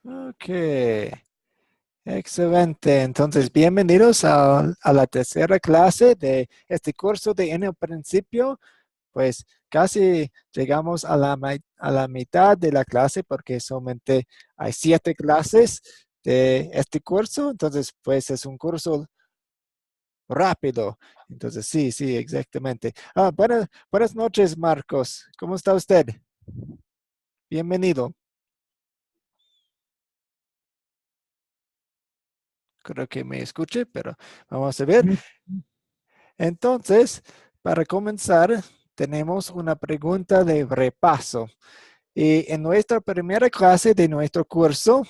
Ok, excelente. Entonces, bienvenidos a la tercera clase de este curso de En el Principio. Pues casi llegamos a la mitad de la clase porque solamente hay 7 clases de este curso. Entonces, pues es un curso rápido. Entonces, sí, exactamente. Buenas noches, Marcos. ¿Cómo está usted? Bienvenido. Creo que me escuche, pero vamos a ver. Entonces, para comenzar, tenemos una pregunta de repaso. Y en nuestra primera clase de nuestro curso,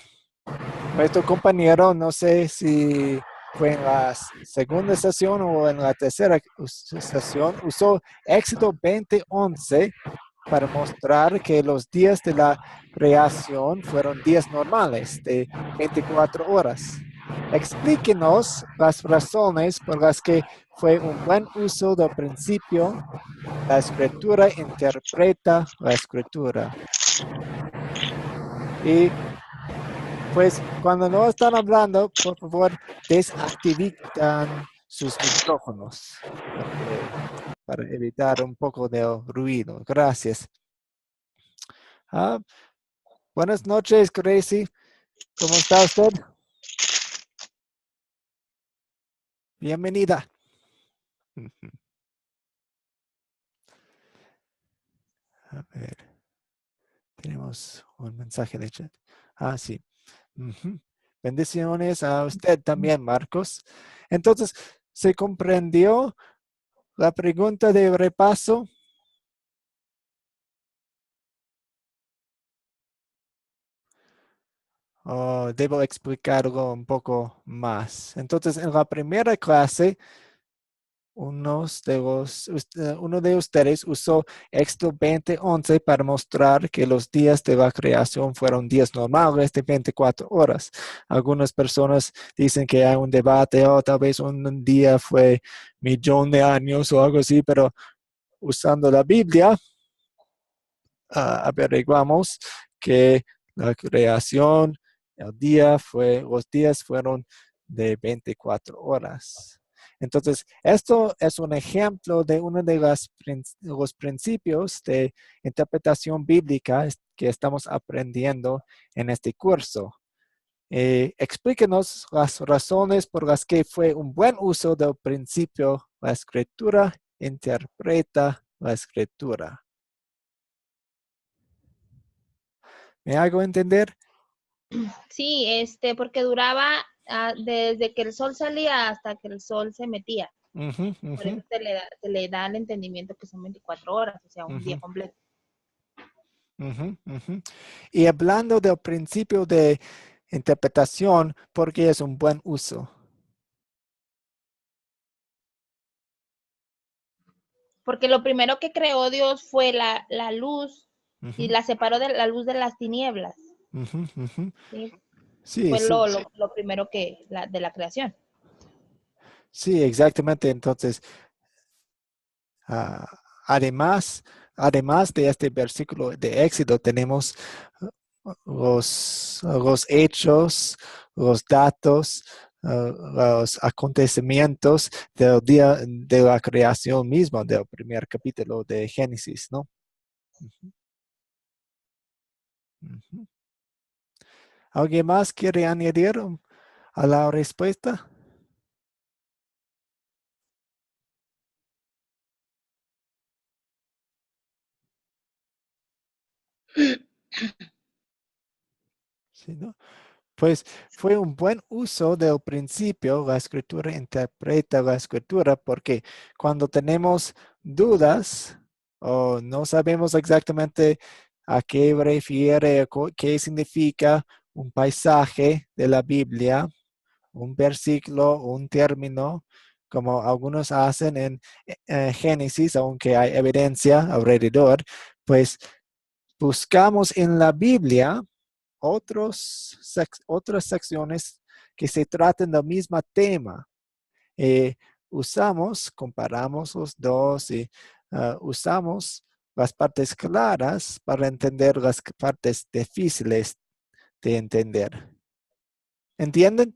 nuestro compañero, no sé si fue en la segunda sesión o en la tercera sesión, usó Éxodo 20:11 para mostrar que los días de la creación fueron días normales de 24 horas. Explíquenos las razones por las que fue un buen uso del principio. La escritura interpreta la escritura. Y pues cuando no están hablando, por favor, desactiven sus micrófonos para evitar un poco de ruido. Gracias. Buenas noches, Gracie. ¿Cómo está usted? Bienvenida. A ver, tenemos un mensaje de chat. Sí. Bendiciones a usted también, Marcos. Entonces, ¿se comprendió la pregunta de repaso? Debo explicarlo un poco más. Entonces, en la primera clase, uno de ustedes usó Éxodo 20:11 para mostrar que los días de la creación fueron días normales de 24 horas. Algunas personas dicen que hay un debate, o tal vez un día fue 1,000,000 de años o algo así, pero usando la Biblia, averiguamos que la creación, los días fueron de 24 horas. Entonces, esto es un ejemplo de uno de los principios de interpretación bíblica que estamos aprendiendo en este curso. Explíquenos las razones por las que fue un buen uso del principio. La escritura interpreta la escritura. ¿Me hago entender? Sí, porque duraba desde que el sol salía hasta que el sol se metía. Por eso se le da el entendimiento que son 24 horas, o sea, un día completo. Y hablando del principio de interpretación, ¿por qué es un buen uso? Porque lo primero que creó Dios fue la luz y la separó de la luz de las tinieblas. ¿Sí? Sí, Fue sí. Lo primero de la creación. Sí, exactamente. Entonces, además de este versículo de Éxodo, tenemos los hechos, los datos, los acontecimientos del día de la creación mismo, del primer capítulo de Génesis, ¿no? ¿Alguien más quiere añadir a la respuesta? Sí, ¿no? Pues fue un buen uso del principio. La escritura interpreta la escritura porque cuando tenemos dudas o no sabemos exactamente a qué refiere, qué significa un paisaje de la Biblia, un versículo, un término, como algunos hacen en Génesis, aunque hay evidencia alrededor, pues buscamos en la Biblia otras secciones que se traten del mismo tema. Comparamos los dos y usamos las partes claras para entender las partes difíciles de entender. ¿Entienden?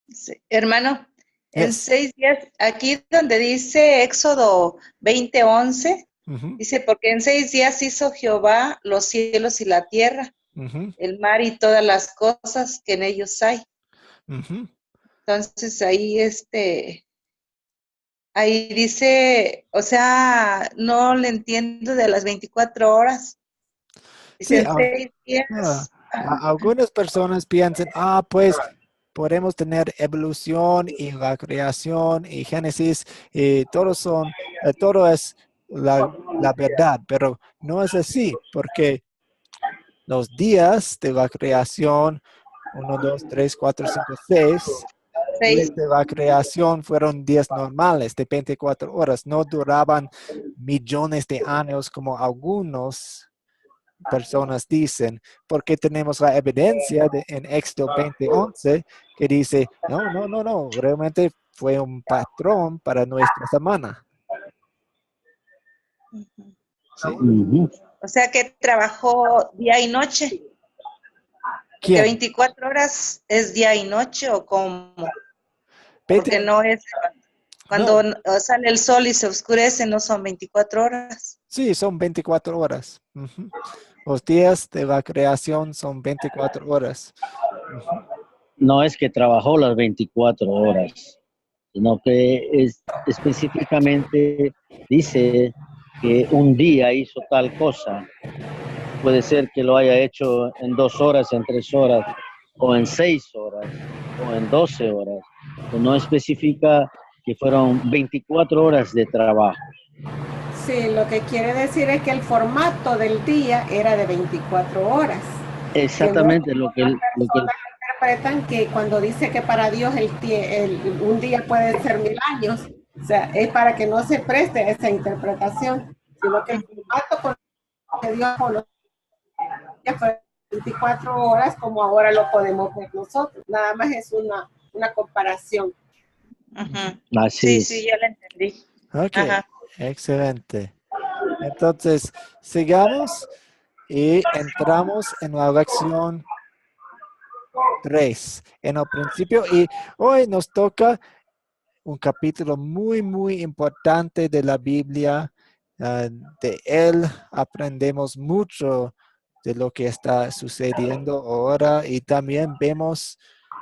Sí. Hermano, en Yes. 6 días, aquí donde dice Éxodo 20:11, dice, porque en 6 días hizo Jehová los cielos y la tierra, el mar y todas las cosas que en ellos hay. Entonces ahí dice, o sea, no le entiendo de las 24 horas. Sí, Dice en 6 días. algunas personas piensan, pues podemos tener evolución y la creación y Génesis y todo es la verdad, pero no es así, porque los días de la creación, 1, 2, 3, 4, 5, 6, desde la creación fueron días normales de 24 horas, no duraban millones de años como algunos personas dicen, porque tenemos la evidencia en Éxodo 20:11 que dice, no, realmente fue un patrón para nuestra semana. ¿Sí? O sea que trabajó día y noche. ¿Quién? ¿Que 24 horas es día y noche o cómo? Porque no es, cuando sale el sol y se oscurece, no son 24 horas. Sí, son 24 horas. Los días de la creación son 24 horas. No es que trabajó las 24 horas, sino que específicamente dice que un día hizo tal cosa. Puede ser que lo haya hecho en 2 horas, en 3 horas, o en 6 horas, o en 12 horas. No especifica que fueron 24 horas de trabajo. Sí, lo que quiere decir es que el formato del día era de 24 horas. Exactamente lo que interpretan que cuando dice que para Dios un día puede ser 1000 años, o sea, es para que no se preste esa interpretación, sino que el formato que Dios conoce fue 24 horas como ahora lo podemos ver nosotros. Nada más es una comparación. Así es. Sí, ya la entendí. Ok, excelente. Entonces, sigamos y entramos en la lección 3 en el principio, y hoy nos toca un capítulo muy, muy importante de la Biblia. De él aprendemos mucho de lo que está sucediendo ahora y también vemos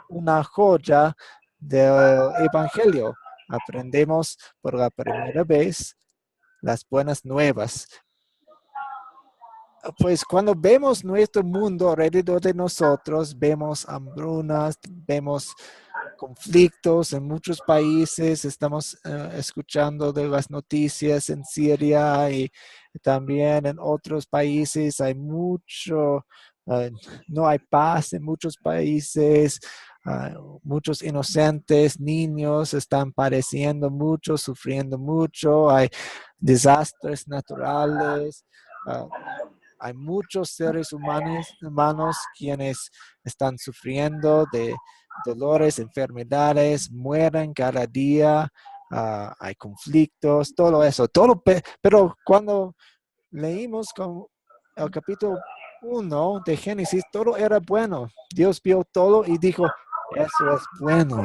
una joya del Evangelio. Aprendemos por la primera vez las buenas nuevas. Pues cuando vemos nuestro mundo alrededor de nosotros, vemos hambrunas, vemos conflictos en muchos países, estamos escuchando de las noticias en Siria y también en otros países hay no hay paz en muchos países, muchos inocentes, niños están padeciendo mucho, sufriendo mucho, hay desastres naturales. Hay muchos seres humanos quienes están sufriendo de dolores, enfermedades, mueren cada día, hay conflictos, todo eso. Pero cuando leímos el capítulo 1 de Génesis, todo era bueno. Dios vio todo y dijo, eso es bueno.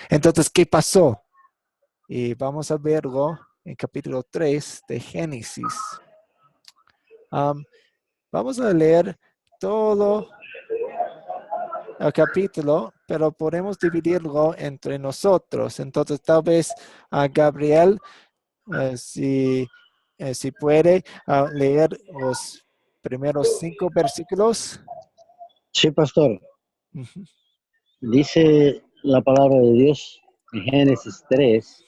Entonces, ¿qué pasó? Y vamos a verlo en capítulo 3 de Génesis. Vamos a leer todo el capítulo, pero podemos dividirlo entre nosotros. Entonces, tal vez a Gabriel, si puede leer los primeros 5 versículos. Sí, pastor. Dice la palabra de Dios en Génesis 3.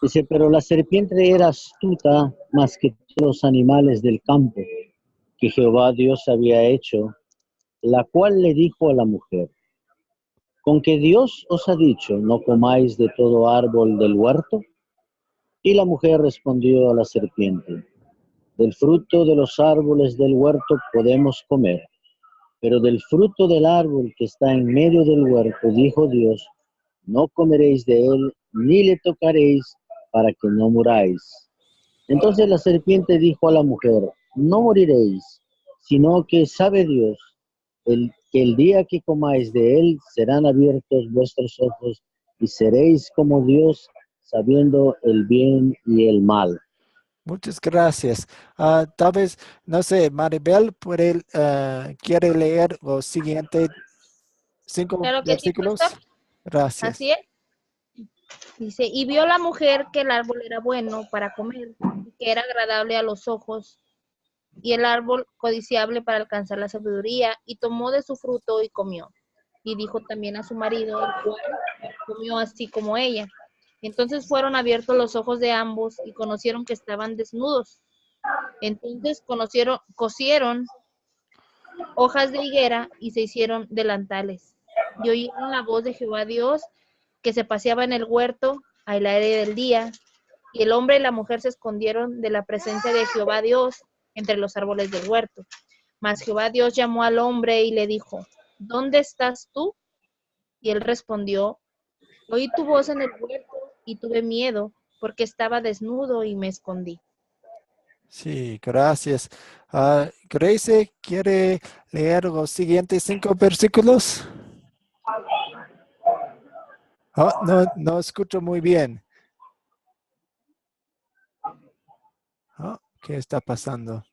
Dice, pero la serpiente era astuta más que todos los animales del campo que Jehová Dios había hecho, la cual le dijo a la mujer, ¿con que Dios os ha dicho, no comáis de todo árbol del huerto? Y la mujer respondió a la serpiente, del fruto de los árboles del huerto podemos comer, pero del fruto del árbol que está en medio del huerto, dijo Dios, no comeréis de él, ni le tocaréis, para que no muráis. Entonces la serpiente dijo a la mujer, no moriréis, sino que sabe Dios que el día que comáis de él serán abiertos vuestros ojos y seréis como Dios, sabiendo el bien y el mal. Muchas gracias. Tal vez, no sé, Maribel quiere leer los siguientes 5 Claro que sí, versículos. pastor. Gracias. Así es. Dice, y vio la mujer que el árbol era bueno para comer, y que era agradable a los ojos, y el árbol codiciable para alcanzar la sabiduría, y tomó de su fruto y comió. Y dijo también a su marido, el cual comió así como ella. Entonces fueron abiertos los ojos de ambos y conocieron que estaban desnudos. Entonces cosieron hojas de higuera y se hicieron delantales. Y oyeron la voz de Jehová Dios que se paseaba en el huerto al aire del día. Y el hombre y la mujer se escondieron de la presencia de Jehová Dios entre los árboles del huerto. Mas Jehová Dios llamó al hombre y le dijo, ¿dónde estás tú? Y él respondió, oí tu voz en el huerto y tuve miedo porque estaba desnudo y me escondí. Sí, gracias. Grace, ¿quiere leer los siguientes 5 versículos? No escucho muy bien. ¿Qué está pasando?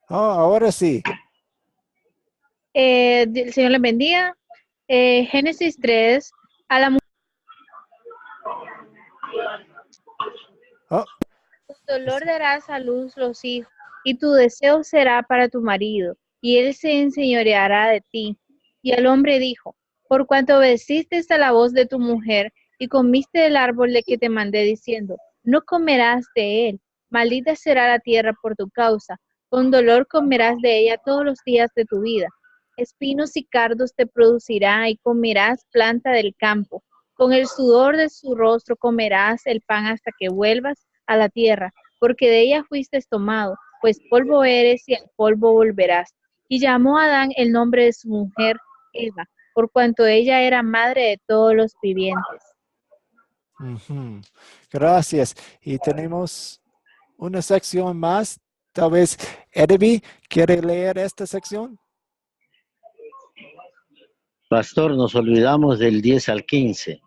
Ahora sí. El Señor les bendiga. Génesis 3, a la mujer con dolor darás a luz los hijos, y tu deseo será para tu marido, y él se enseñoreará de ti. Y el hombre dijo, por cuanto obedeciste a la voz de tu mujer, y comiste del árbol de que te mandé diciendo, no comerás de él, maldita será la tierra por tu causa, con dolor comerás de ella todos los días de tu vida. Espinos y cardos te producirá, y comerás planta del campo. Con el sudor de su rostro comerás el pan hasta que vuelvas a la tierra, porque de ella fuiste tomado, pues polvo eres y al polvo volverás. Y llamó a Adán el nombre de su mujer Eva, por cuanto ella era madre de todos los vivientes. Gracias. Y tenemos una sección más. Tal vez Edby quiere leer esta sección. Pastor, nos olvidamos del 10 al 15.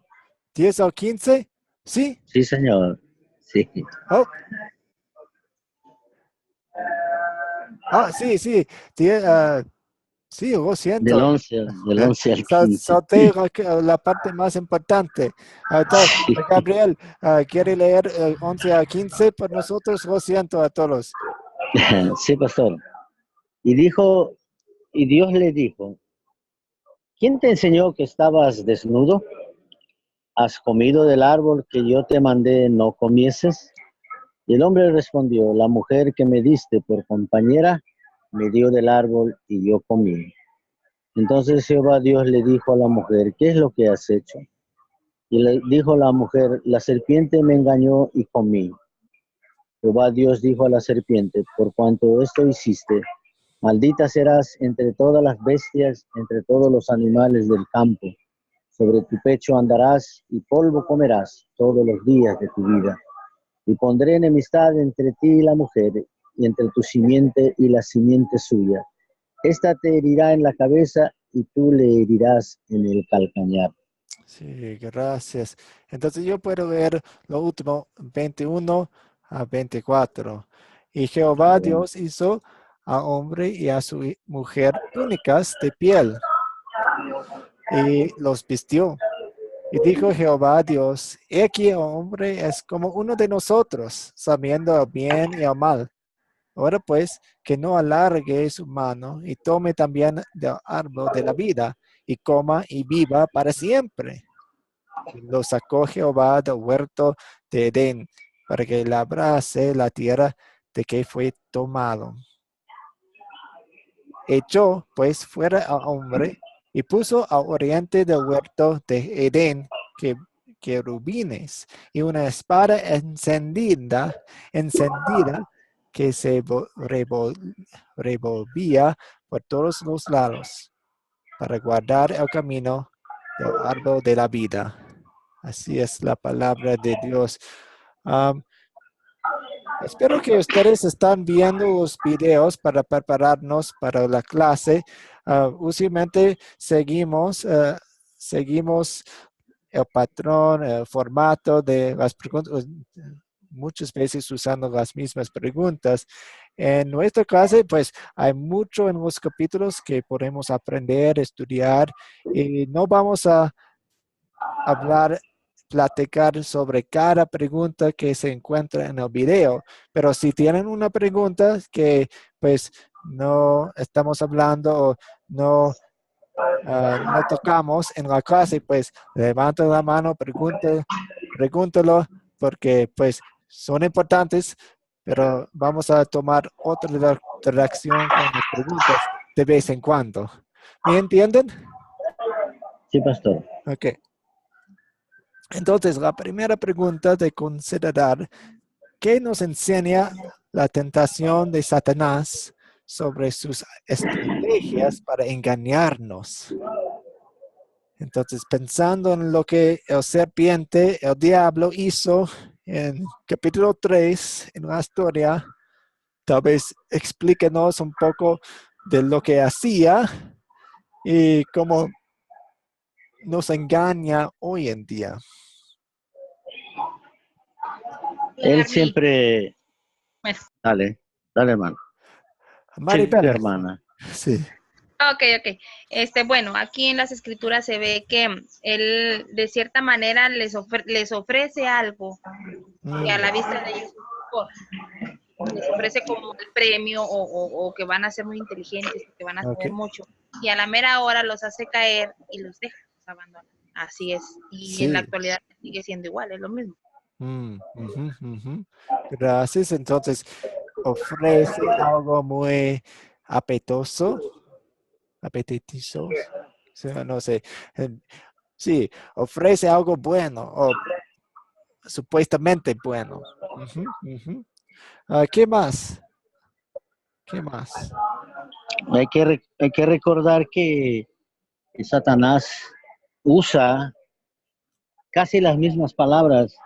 ¿10 al 15? Sí. Sí, señor. Sí. Sí. Sí, lo siento. Del 11 al 15. Salté la parte más importante. Sí. Gabriel, ¿quiere leer 11 a 15 por nosotros? Lo siento a todos. Sí, pastor. Y Dios le dijo, ¿quién te enseñó que estabas desnudo? ¿Has comido del árbol que yo te mandé no comieses? Y el hombre respondió, la mujer que me diste por compañera me dio del árbol y yo comí. Entonces Jehová Dios le dijo a la mujer, ¿qué es lo que has hecho? Y le dijo la mujer, la serpiente me engañó y comí. Jehová Dios dijo a la serpiente, por cuanto esto hiciste, maldita serás entre todas las bestias, entre todos los animales del campo. Sobre tu pecho andarás y polvo comerás todos los días de tu vida. Y pondré enemistad entre ti y la mujer, y entre tu simiente y la simiente suya. Esta te herirá en la cabeza y tú le herirás en el calcañar. Sí, gracias. Entonces yo puedo leer lo último, 21 a 24. Y Jehová Dios hizo a hombre y a su mujer túnicas de piel y los vistió. Y dijo Jehová Dios, he aquí el hombre es como uno de nosotros, sabiendo el bien y el mal. Ahora pues, que no alargue su mano y tome también del árbol de la vida y coma y viva para siempre. Y lo sacó Jehová del huerto de Edén para que labrase la tierra de que fue tomado. Echó pues fuera al hombre y puso al oriente del huerto de Edén querubines y una espada encendida que se revolvía por todos los lados para guardar el camino del árbol de la vida. Así es la palabra de Dios. Espero que ustedes están viendo los videos para prepararnos para la clase. Usualmente seguimos el patrón, el formato de las preguntas, muchas veces usando las mismas preguntas. En nuestra clase, pues, hay mucho en los capítulos que podemos aprender, estudiar, y no vamos a platicar sobre cada pregunta que se encuentra en el video, pero si tienen una pregunta que, pues, no estamos hablando o no tocamos en la clase, pues levanta la mano, pregúntalo, porque pues son importantes, pero vamos a tomar otra reacción con las preguntas de vez en cuando. ¿Me entienden? Sí, pastor. Ok. Entonces, la primera pregunta de considerar, ¿qué nos enseña la tentación de Satanás sobre sus estrategias para engañarnos? Entonces, pensando en lo que el serpiente, el diablo, hizo en capítulo 3, en la historia, tal vez explíquenos un poco de lo que hacía y cómo nos engaña hoy en día. Él siempre... Dale, hermano. Maribel. Sí, hermana. Sí. Ok. Bueno, aquí en las escrituras se ve que él de cierta manera les ofrece algo que a la vista de ellos es mejor. Les ofrece como el premio o que van a ser muy inteligentes, que van a saber mucho. Y a la mera hora los hace caer y los deja, los abandona. Así es. Y en la actualidad sigue siendo igual, es lo mismo. Gracias. Entonces, ofrece algo muy apetitoso. No sé. Sí, ofrece algo bueno o supuestamente bueno. ¿Qué más? ¿Qué más? Hay que recordar que Satanás usa casi las mismas palabras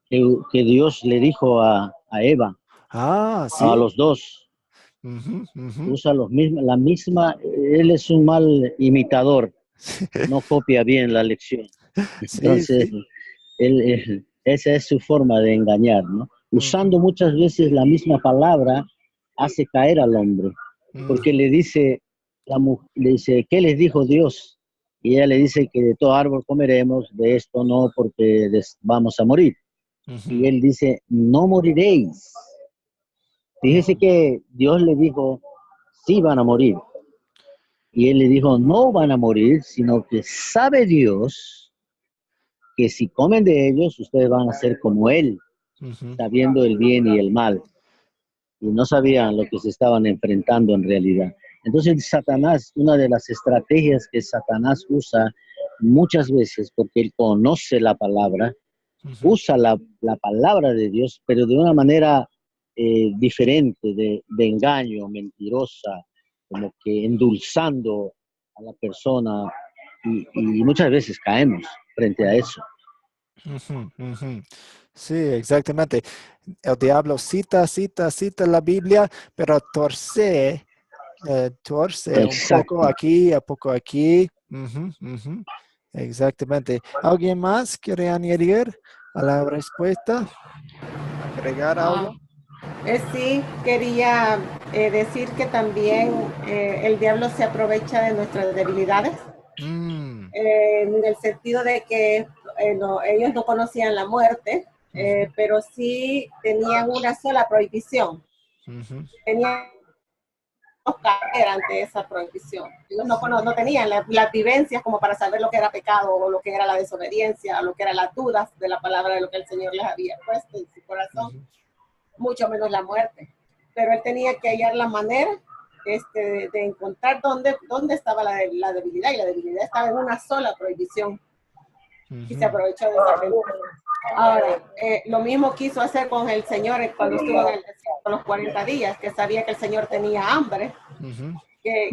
que Dios le dijo a Eva, ¿sí? a los dos. Usa la misma, él es un mal imitador, no copia bien la lección. Entonces, Sí. Esa es su forma de engañar, ¿no? Usando muchas veces la misma palabra, hace caer al hombre, porque le dice, ¿qué les dijo Dios? Y ella le dice que de todo árbol comeremos, de esto no, porque vamos a morir. Y él dice, no moriréis. Fíjese que Dios le dijo, sí van a morir. Y él le dijo, no van a morir, sino que sabe Dios que si comen de ellos, ustedes van a ser como Él, sabiendo el bien y el mal. Y no sabían lo que se estaban enfrentando en realidad. Entonces Satanás, una de las estrategias que Satanás usa muchas veces, porque él conoce la palabra, usa la palabra de Dios, pero de una manera diferente, de engaño, mentirosa, como que endulzando a la persona, y muchas veces caemos frente a eso. Sí, exactamente. El diablo cita la Biblia, pero torce un poco aquí, un poco aquí. Exactamente. ¿Alguien más quiere añadir a la respuesta? ¿Agregar algo? Sí, quería decir que también el diablo se aprovecha de nuestras debilidades, en el sentido de que ellos no conocían la muerte, pero sí tenían una sola prohibición. Tenían caer ante esa prohibición. Ellos no tenían las vivencias como para saber lo que era pecado o lo que era la desobediencia o lo que eran las dudas de la palabra de lo que el Señor les había puesto en su corazón, mucho menos la muerte. Pero él tenía que hallar la manera de encontrar dónde estaba la debilidad, y la debilidad estaba en una sola prohibición. Y se aprovechó de esa pregunta. Ahora, lo mismo quiso hacer con el Señor cuando estuvo en el desierto los 40 días, que sabía que el Señor tenía hambre, que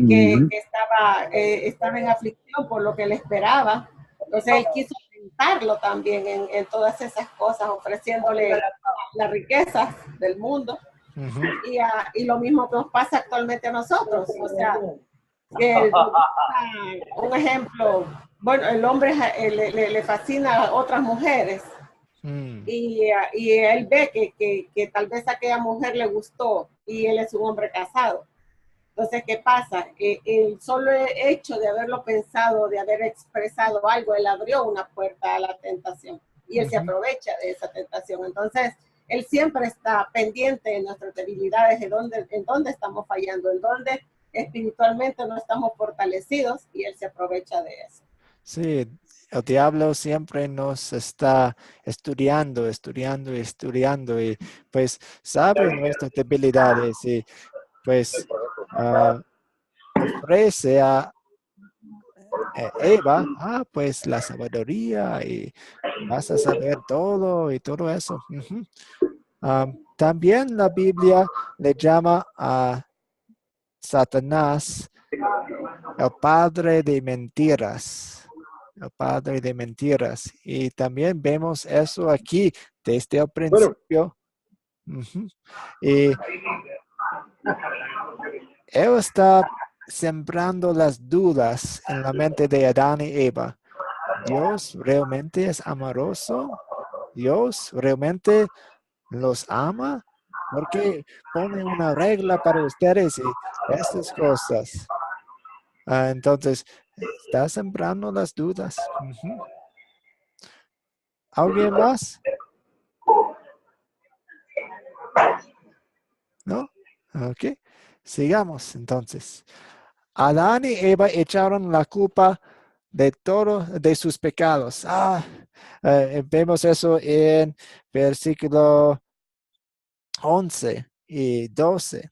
estaba en aflicción por lo que le esperaba. Entonces él quiso tentarlo también en todas esas cosas, ofreciéndole las riquezas del mundo. Y lo mismo nos pasa actualmente a nosotros. O sea, un ejemplo, bueno, el hombre le fascina a otras mujeres. Y él ve que tal vez a aquella mujer le gustó y él es un hombre casado. Entonces, ¿qué pasa? El solo hecho de haberlo pensado, de haber expresado algo, él abrió una puerta a la tentación y él se aprovecha de esa tentación. Entonces, él siempre está pendiente de nuestras debilidades, en dónde estamos fallando, en dónde espiritualmente no estamos fortalecidos, y él se aprovecha de eso. Sí, el diablo siempre nos está estudiando y pues sabe nuestras debilidades y pues ofrece a Eva, pues la sabiduría y vas a saber todo y todo eso. También la Biblia le llama a Satanás el padre de mentiras. El padre de mentiras. Y también vemos eso aquí desde el principio. Y él está sembrando las dudas en la mente de Adán y Eva. ¿Dios realmente es amoroso? ¿Dios realmente los ama? Porque pone una regla para ustedes y estas cosas. Entonces, está sembrando las dudas. ¿Alguien más? ¿No? Ok. Sigamos entonces. Adán y Eva echaron la culpa de todos de sus pecados. Vemos eso en versículo 11 y 12.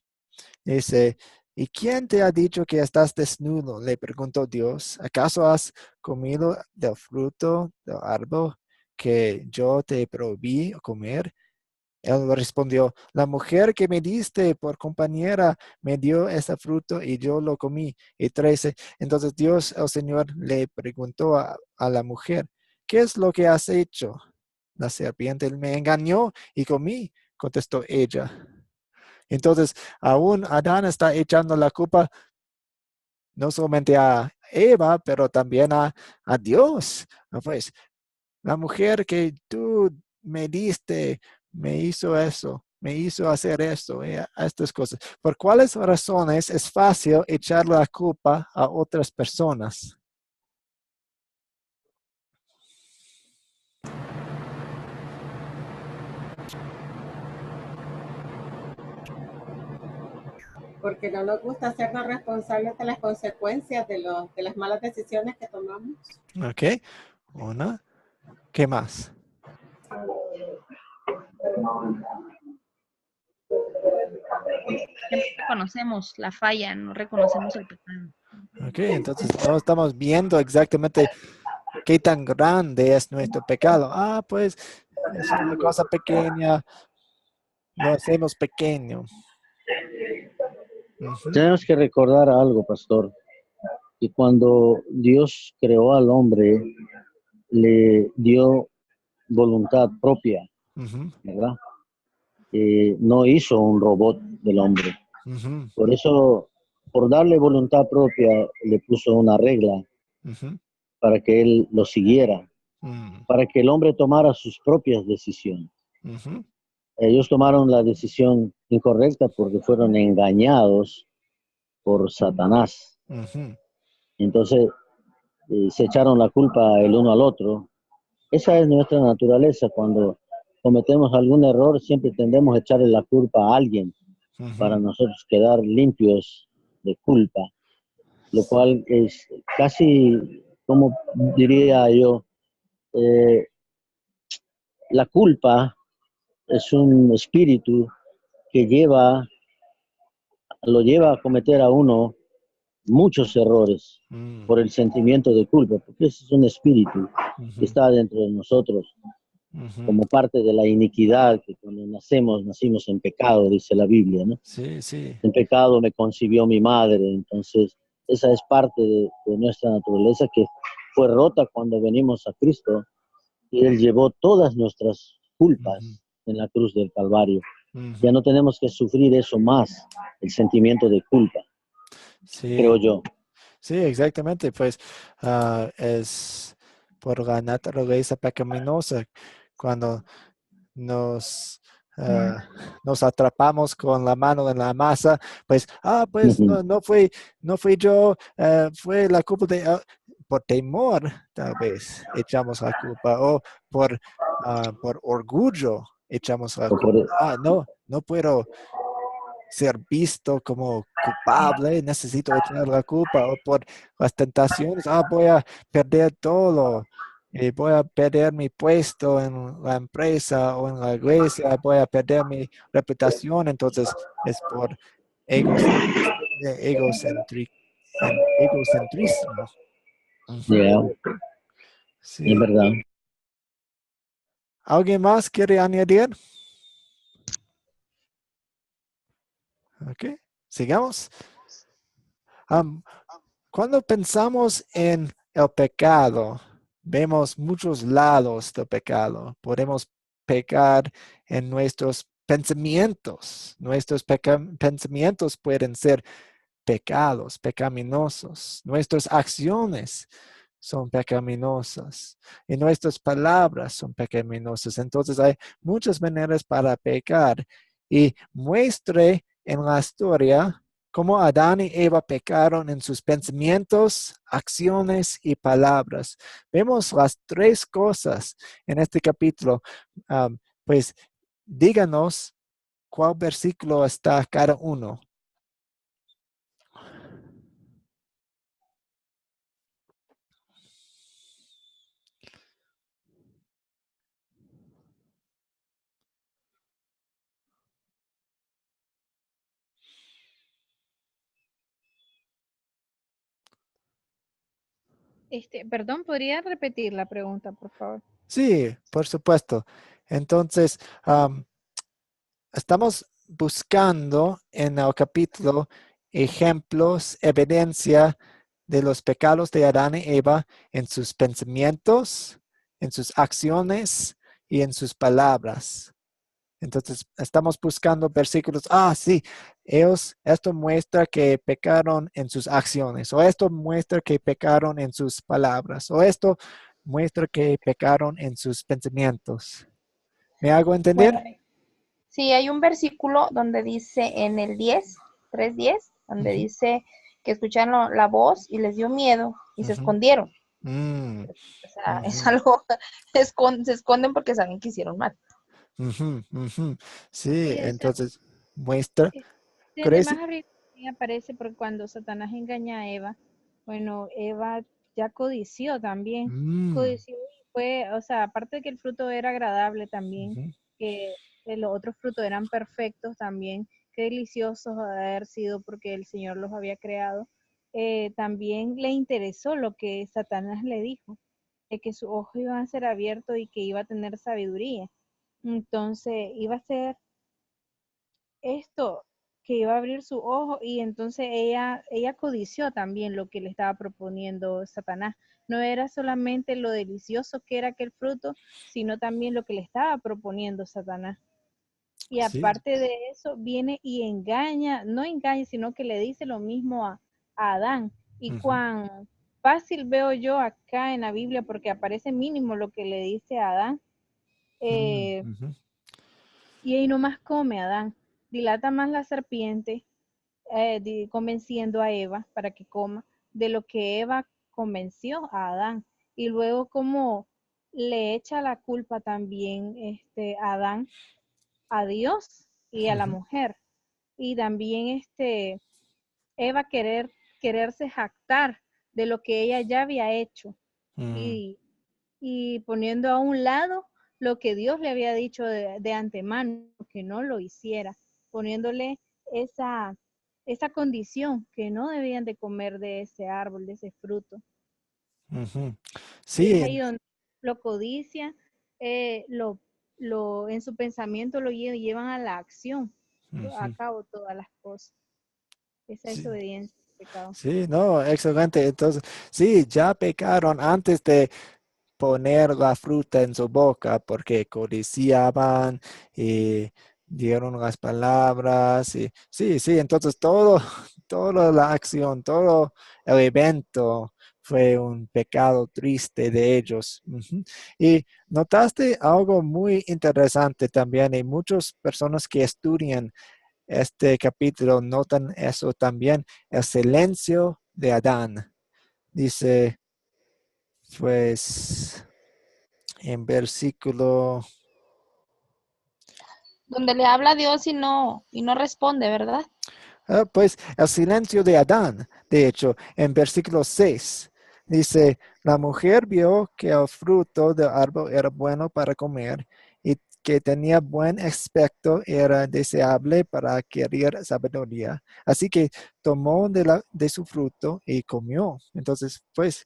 Dice, ¿y quién te ha dicho que estás desnudo? Le preguntó Dios. ¿Acaso has comido del fruto del árbol que yo te prohibí comer? Él respondió, la mujer que me diste por compañera me dio ese fruto y yo lo comí. Y 13, entonces Dios, el Señor, le preguntó a la mujer, ¿qué es lo que has hecho? La serpiente me engañó y comí, contestó ella. Entonces, aún Adán está echando la culpa no solamente a Eva, pero también a Dios. Pues, la mujer que tú me diste me hizo eso, me hizo hacer esto, a estas cosas. ¿Por cuáles razones es fácil echar la culpa a otras personas? Porque no nos gusta hacernos responsables de las consecuencias de las malas decisiones que tomamos. Ok, una. ¿Qué más? Que no reconocemos la falla, no reconocemos el pecado. Ok, entonces no estamos viendo exactamente qué tan grande es nuestro pecado. Pues es una cosa pequeña, lo hacemos pequeño. Tenemos que recordar algo, pastor, que cuando Dios creó al hombre, le dio voluntad propia, ¿verdad? No hizo un robot del hombre. Por eso, por darle voluntad propia, le puso una regla para que él lo siguiera, para que el hombre tomara sus propias decisiones. Ellos tomaron la decisión incorrecta porque fueron engañados por Satanás. Entonces, se echaron la culpa el uno al otro. Esa es nuestra naturaleza. Cuando cometemos algún error, siempre tendemos a echarle la culpa a alguien para nosotros quedar limpios de culpa, lo cual es casi, como diría yo, la culpa es un espíritu que lo lleva a cometer a uno muchos errores por el sentimiento de culpa, porque ese es un espíritu que está dentro de nosotros como parte de la iniquidad, que cuando nacimos en pecado, dice la Biblia, ¿no? Sí, sí. En pecado me concibió mi madre. Entonces esa es parte de nuestra naturaleza que fue rota cuando venimos a Cristo y Él llevó todas nuestras culpas en la cruz del Calvario. Ya no tenemos que sufrir eso más, el sentimiento de culpa, creo Sí, yo. sí, exactamente. Pues es por la naturaleza pecaminosa cuando nos, nos atrapamos con la mano en la masa, pues, pues Ujú. no fui yo, fue la culpa de, por temor, tal vez, echamos la culpa, o por orgullo echamos la O por- culpa. No puedo ser visto como culpable, necesito echar la culpa, o por las tentaciones, voy a perder todo, voy a perder mi puesto en la empresa o en la iglesia, voy a perder mi reputación, entonces es por egocentrismo. Ujú. yeah, es Sí. verdad. ¿Alguien más quiere añadir? Ok, sigamos. Am, Cuando pensamos en el pecado, vemos muchos lados del pecado. Podemos pecar en nuestros pensamientos. Nuestros pensamientos pueden ser pecados, pecaminosos. Nuestras acciones son pecaminosas y nuestras palabras son pecaminosas. Entonces hay muchas maneras para pecar y muestre en la historia cómo Adán y Eva pecaron en sus pensamientos, acciones y palabras. Vemos las tres cosas en este capítulo. Pues díganos cuál versículo está cada uno. Perdón, ¿podría repetir la pregunta, por favor? Sí, por supuesto. Entonces, estamos buscando en el capítulo ejemplos, evidencia de los pecados de Adán y Eva en sus pensamientos, en sus acciones y en sus palabras. Entonces, estamos buscando versículos. Sí, esto muestra que pecaron en sus acciones, o esto muestra que pecaron en sus palabras, o esto muestra que pecaron en sus pensamientos. ¿Me hago Bueno, entender? sí, hay un versículo donde dice en el 10, 3:10, donde Ujú, dice que escucharon la voz y les dio miedo y se ujú, escondieron. mm, O sea, es ujú, algo, se esconden porque saben que hicieron mal. ujú, ujú. Sí, Y entonces muestra. desde ¿Crees? más arriba también aparece porque cuando Satanás engaña a Eva, bueno, Eva ya codició también, Mm, codició y fue, o sea, aparte de que el fruto era agradable también, ujú, que los otros frutos eran perfectos también, qué deliciosos de haber sido porque el Señor los había creado, también le interesó lo que Satanás le dijo, de que sus ojos iban a ser abiertos y que iba a tener sabiduría. Entonces, iba a ser esto, que iba a abrir su ojo y entonces ella codició también lo que le estaba proponiendo Satanás. No era solamente lo delicioso que era aquel fruto, sino también lo que le estaba proponiendo Satanás. Y sí. aparte de eso, viene y engaña, no engaña, sino que le dice lo mismo a Adán. Y Ujú, cuán fácil veo yo acá en la Biblia, porque aparece mínimo lo que le dice a Adán, mm, eh, ujú, y ahí nomás come Adán. Dilata más la serpiente convenciendo a Eva para que coma de lo que Eva convenció a Adán. Y luego como le echa la culpa también Adán a Dios y a la ujú, mujer. Y también Eva quererse jactar de lo que ella ya había hecho mm, y, y poniendo a un lado lo que Dios le había dicho de antemano, que no lo hiciera, poniéndole esa, esa condición que no debían de comer de ese árbol, de ese fruto. ujú. Y es Sí, ahí donde lo codicia, eh, lo, en su pensamiento lo llevan a la acción, a ujú, cabo todas las cosas. Esa es sí. obediencia al pecado. Sí, no, excelente. Entonces, sí, ya pecaron antes de poner la fruta en su boca porque codiciaban y dieron las palabras. Y, sí, entonces toda la acción, todo el evento fue un pecado triste de ellos. Y notaste algo muy interesante también, y muchas personas que estudian este capítulo notan eso también, el silencio de Adán. Dice, pues, en versículo, Donde le habla a Dios y no responde, ¿verdad? pues, el silencio de Adán, de hecho, en versículo 6, dice, la mujer vio que el fruto del árbol era bueno para comer y que tenía buen aspecto, era deseable para adquirir sabiduría. Así que tomó de su fruto y comió. Entonces, pues,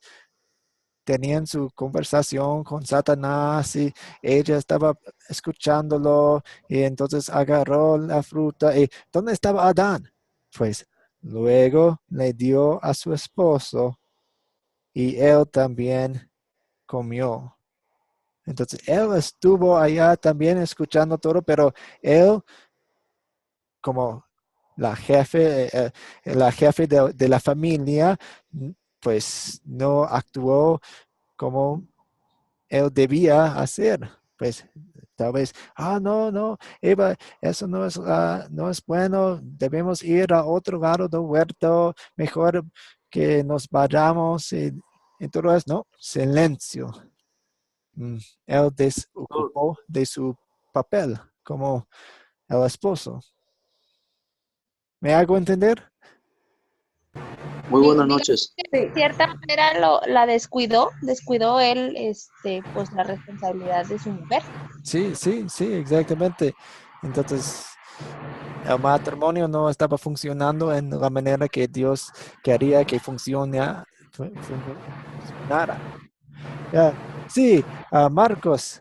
tenían su conversación con Satanás y ella estaba escuchándolo y entonces agarró la fruta. ¿Y dónde estaba Adán? Pues luego le dio a su esposo y él también comió. Entonces él estuvo allá también escuchando todo, pero él como la jefe de la familia, pues no actuó como él debía hacer. Pues tal vez, no, Eva, eso no es bueno, debemos ir a otro lado del huerto, mejor que nos vayamos y todo eso, no, silencio. Él desocupó de su papel como el esposo. ¿Me hago entender? Muy buenas noches. De cierta manera la descuidó él, pues la responsabilidad de su mujer. Sí, exactamente. Entonces, el matrimonio no estaba funcionando en la manera que Dios quería que funcionara. Ya. Sí, Marcos,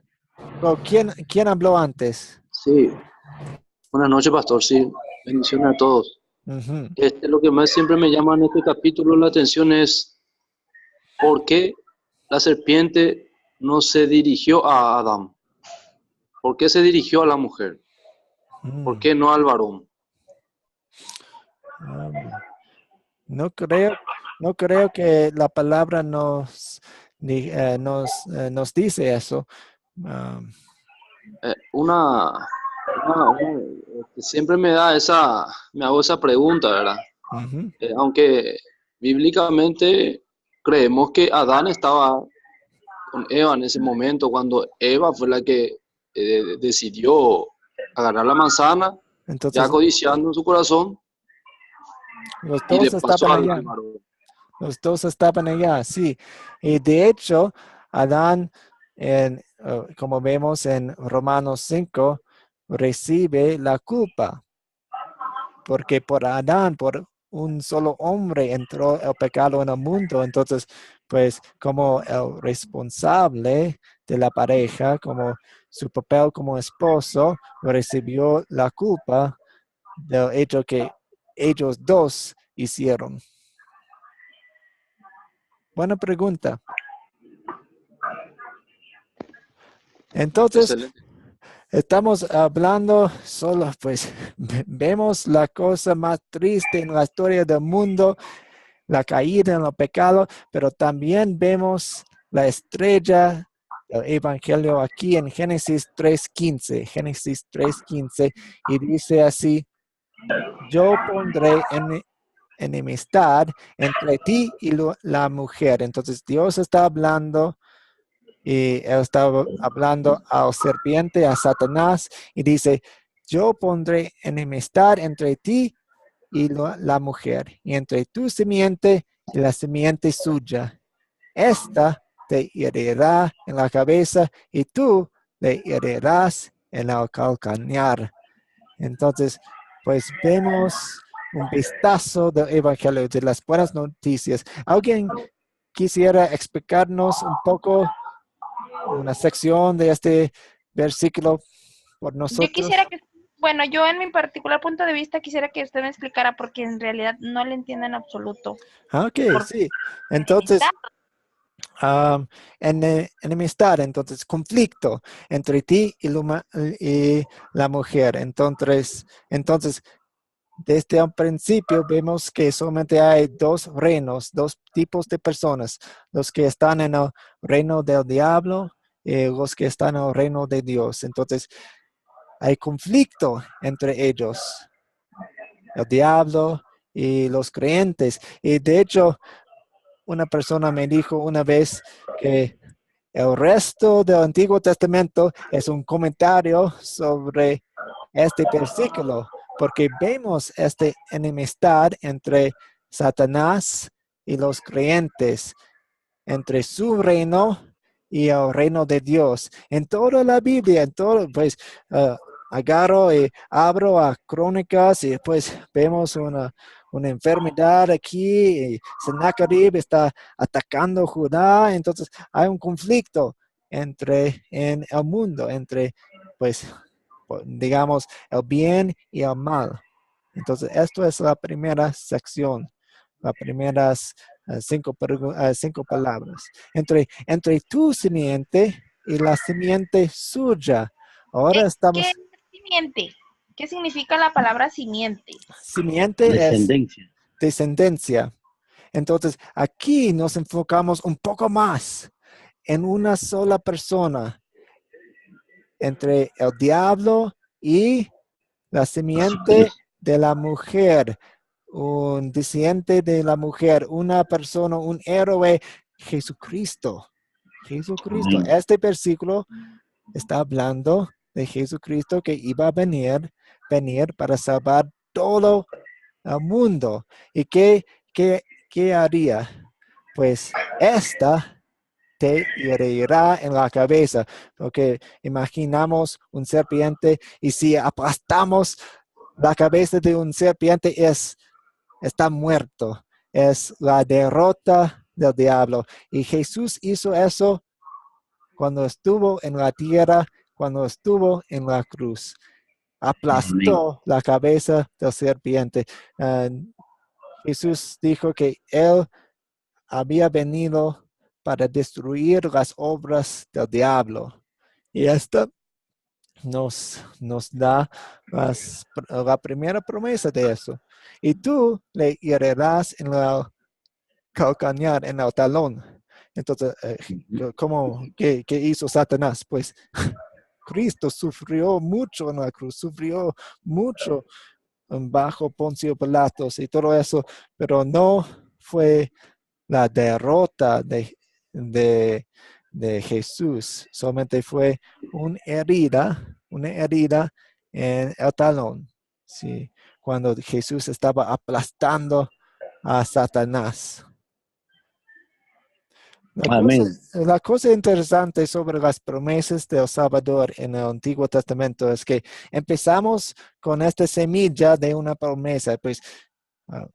¿quién habló antes? Sí, buenas noches, pastor. Sí, bendiciones a todos. Ujú. Lo que más siempre me llama en este capítulo la atención es por qué la serpiente no se dirigió a Adán. ¿Por qué se dirigió a la mujer? ¿Por Mm. qué no al varón? No creo que la palabra nos dice eso. Um, Siempre me hago esa pregunta, ¿verdad? ujú. Aunque bíblicamente creemos que Adán estaba con Eva en ese momento, cuando Eva fue la que decidió agarrar la manzana, ya Entonces, codiciando en su corazón, los y le dos pasó estaban al allá. varón. Los dos estaban allá, sí. Y de hecho, Adán, como vemos en Romanos 5, recibe la culpa, porque por Adán, por un solo hombre entró el pecado en el mundo. Entonces, pues como el responsable de la pareja, como su papel como esposo, recibió la culpa del hecho que ellos dos hicieron. Buena pregunta. Entonces, Excelente. estamos hablando solo, pues, vemos la cosa más triste en la historia del mundo, la caída en el pecado, pero también vemos la estrella del Evangelio aquí en Génesis 3:15, y dice así, yo pondré enemistad entre ti y la mujer. Entonces Dios está hablando y él estaba hablando al serpiente, a Satanás, y dice, yo pondré enemistad entre ti y la mujer, y entre tu simiente y la simiente suya. Esta te herirá en la cabeza y tú le herirás en el calcañar. Entonces, pues vemos un vistazo del Evangelio, de las buenas noticias. ¿Alguien quisiera explicarnos un poco una sección de este versículo por Yo nosotros? quisiera bueno, yo en mi particular punto de vista quisiera que usted me explicara porque en realidad no le entiendo en absoluto. Ok, Por sí. Entonces, enemistad, entonces conflicto entre ti y la mujer. Entonces, desde un principio vemos que solamente hay dos reinos, dos tipos de personas, los que están en el reino del diablo y los que están en el reino de Dios. Entonces, hay conflicto entre ellos, el diablo y los creyentes. Y de hecho, una persona me dijo una vez que el resto del Antiguo Testamento es un comentario sobre este versículo, porque vemos esta enemistad entre Satanás y los creyentes, entre su reino y el reino de Dios. En toda la Biblia, en todo, pues agarro y abro a Crónicas y después vemos una enfermedad aquí y Sennacherib está atacando a Judá, entonces hay un conflicto en el mundo, entre, pues, digamos, el bien y el mal. Entonces, esto es la primera sección, las primeras cinco palabras. Entre tu simiente y la simiente suya. Ahora ¿Qué estamos, es simiente? ¿Qué significa la palabra simiente? simiente es Descendencia. descendencia. Entonces, aquí nos enfocamos un poco más en una sola persona, entre el diablo y la simiente Jesucristo. de la mujer, un descendiente de la mujer, una persona, un héroe, Jesucristo. Jesucristo. Amén. Este versículo está hablando de Jesucristo que iba a venir para salvar todo el mundo. ¿Y qué haría? Pues esta te herirá en la cabeza, porque imaginamos un serpiente y si aplastamos la cabeza de un serpiente está muerto. Es la derrota del diablo. Y Jesús hizo eso cuando estuvo en la tierra, cuando estuvo en la cruz. Amén. Aplastó la cabeza del serpiente. Uh, Jesús dijo que él había venido para destruir las obras del diablo. Y esta nos da la primera promesa de eso. Y tú le herirás en el calcañar, en el talón. Entonces, ¿qué hizo Satanás? Pues Cristo sufrió mucho en la cruz, sufrió mucho bajo Poncio Pilatos y todo eso, pero no fue la derrota de, de Jesús, solamente fue una herida en el talón, ¿sí? Cuando Jesús estaba aplastando a Satanás. Amén. La cosa interesante sobre las promesas del Salvador en el Antiguo Testamento es que empezamos con esta semilla de una promesa, pues uh,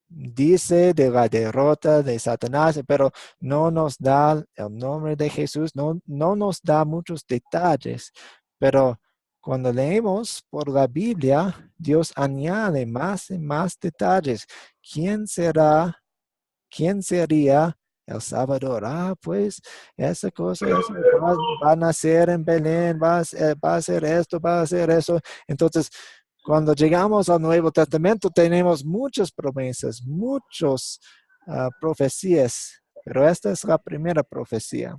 dice de la derrota de Satanás, pero no nos da el nombre de Jesús, no nos da muchos detalles, pero cuando leemos por la Biblia, Dios añade más y más detalles. ¿Quién será? ¿Quién sería el Salvador? Pues esa cosa, eso va a nacer en Belén, va a hacer esto, va a hacer eso. Entonces, cuando llegamos al Nuevo Testamento, tenemos muchas promesas, muchas profecías, pero esta es la primera profecía.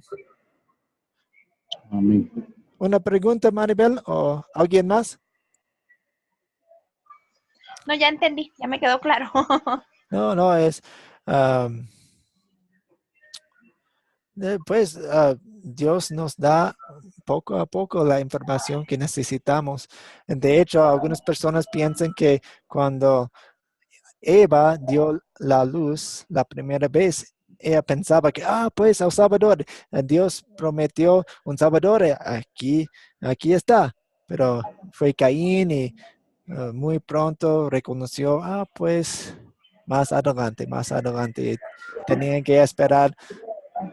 Amén. ¿Una pregunta, Maribel, o alguien más? No, ya entendí, ya me quedó claro. No, es... pues Dios nos da poco a poco la información que necesitamos. De hecho, algunas personas piensan que cuando Eva dio la luz la primera vez, ella pensaba que, pues el Salvador, Dios prometió un Salvador, aquí está. Pero fue Caín y muy pronto reconoció, pues más adelante. Tenían que esperar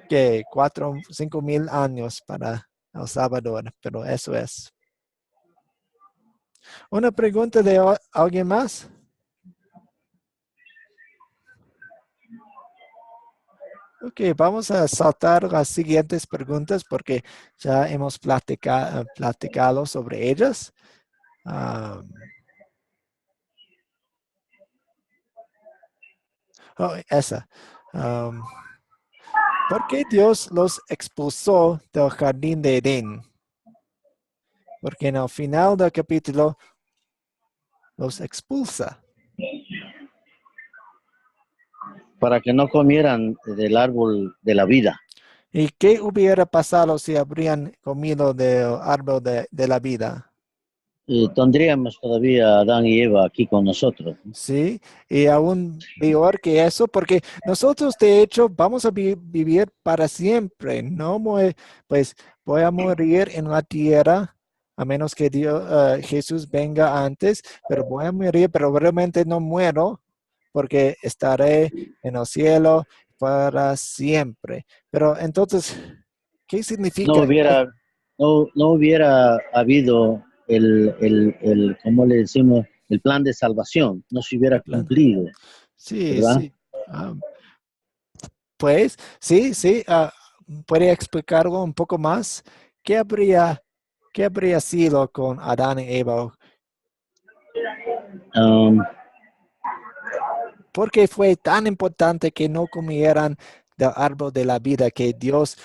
que 4 o 5 mil años para El Salvador, pero eso es. ¿Una pregunta de alguien más? Ok, vamos a saltar las siguientes preguntas porque ya hemos platicado sobre ellas. Esa. Um, ¿Por qué Dios los expulsó del jardín de Edén? Porque en el final del capítulo los expulsa. Para que no comieran del árbol de la vida. ¿Y qué hubiera pasado si habrían comido del árbol de la vida? Tendríamos todavía a Adán y Eva aquí con nosotros. Sí, y aún peor que eso, porque nosotros de hecho vamos a vivir para siempre. No pues voy a morir en la tierra, a menos que Jesús venga antes, pero voy a morir, pero realmente no muero, porque estaré en el cielo para siempre. Pero entonces, ¿qué No significa? hubiera, no hubiera habido ¿cómo le decimos? El plan de salvación, no se hubiera El plan. cumplido, Sí, ¿verdad? sí. Pues sí, sí. ¿Puede explicarlo un poco más? ¿Qué qué habría sido con Adán y Eva? Um, ¿Por qué fue tan importante que no comieran del árbol de la vida, que Dios